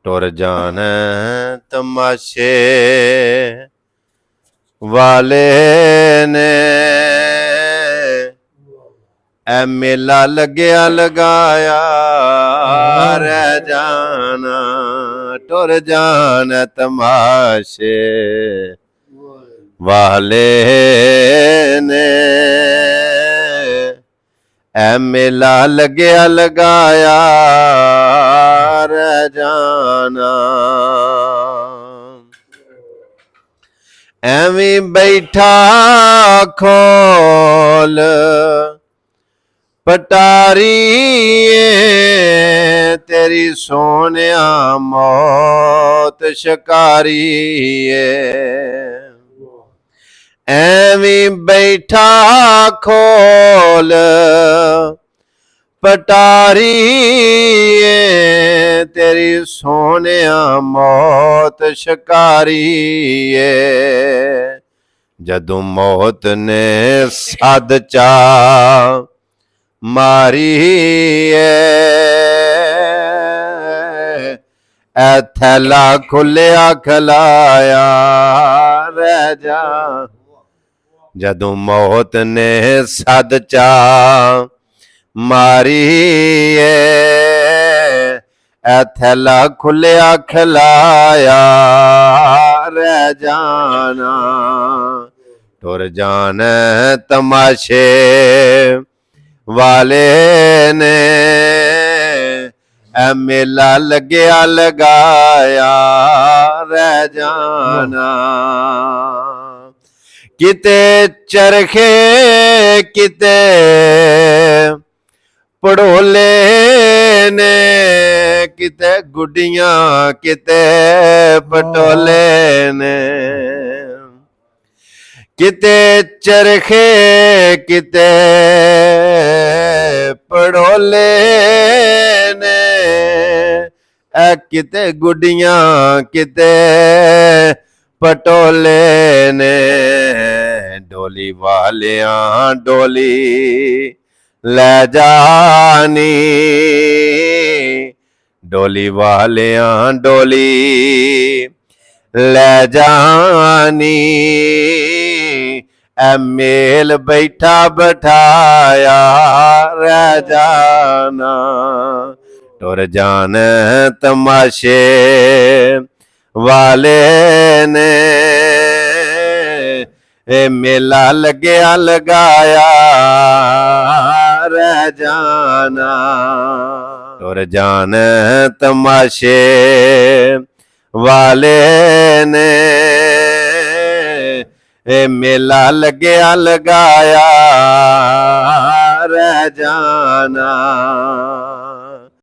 ਟੁਰ ਜਾਣ ਤਮਾਸ਼ੇ ਵਾਲੇ ਨੇ। ਐ ਮੇਲਾ ਲੱਗਿਆ ਲਗਾਇਆ ਰਹਿ ਜਾਣਾ, ਟੁਰ ਜਾਣ ਤਮਾਸ਼ੇ ਵਾਲੇ ਨੇ। ਐ ਮੇਲਾ ਲੱਗਿਆ ਲਗਾਇਆ ਰਹਿ ਜਾਣਾ। ਐਵੇਂ ਬੈਠਾ ਖੋਲ ਪਟਾਰੀਏ, ਤੇਰੀ ਸੋਹਣਿਆ ਮੌਤ ਸ਼ਿਕਾਰੀਏ। ਐਵੇਂ ਬੈਠਾ ਖੋਲ ਪਟਾਰੀਏ, ਤੇਰੀ ਸੋਹਣਿਆ ਮੌਤ ਸ਼ਿਕਾਰੀਏ। ਜਦੋਂ ਮੌਤ ਨੇ ਸੱਦ ਚਾ ਮਾਰੀਏ, ਐ ਥੈਲਾ ਖੁੱਲਿਆ ਖਲਾਇਆ ਰਹਿ ਜਾ। ਜਦੋਂ ਮੌਤ ਨੇ ਸੱਦ ਚਾ ਮਾਰੀਏ, ਐ ਥੈਲਾ ਖੁੱਲਿਆ ਖਲਾਇਆ ਰਹਿ ਜਾਣਾ। ਟੁਰ ਜਾਣ ਤਮਾਸ਼ੇ ਵਾਲੇ ਨੇ। ਐ ਮੇਲਾ ਲੱਗਿਆ ਲਗਾਇਆ ਰਹਿ ਜਾਣਾ। ਕਿਤੇ ਚਰਖੇ ਕਿਤੇ ਪੜੋਲੇ ਨੇ, ਕਿਤੇ ਗੁੱਡੀਆਂ ਕਿਤੇ ਪਟੋਲੇ ਨੇ। ਕਿਤੇ ਚਰਖੇ ਕਿਤੇ ਪੜੋਲੇ ਨੇ, ਐ ਕਿਤੇ ਗੁੱਡੀਆਂ ਕਿਤੇ ਪਟੋਲੇ ਨੇ। ਡੋਲੀ ਵਾਲਿਆਂ ਡੋਲੀ ਲੈ ਜਾਣੀ, ਡੋਲੀ ਵਾਲਿਆਂ ਡੋਲੀ ਲੈ ਜਾਣੀ। ਐ ਮੇਲ ਬੈਠਾ ਬਿਠਾਇਆ ਰਹਿ ਜਾਣਾ। ਟੁਰ ਜਾਣ ਤਮਾਸ਼ੇ ਵਾਲੇ ਨੇ। ਇਹ ਮੇਲਾ ਲੱਗਿਆ ਲਗਾਇਆ ਰਹਿ ਜਾਣਾ। ਟੁਰ ਜਾਣ ਤਮਾਸ਼ੇ ਵਾਲੇ ਨੇ। ਇਹ ਮੇਲਾ ਲੱਗਿਆ ਲਗਾਇਆ ਰਹਿ ਜਾਣਾ।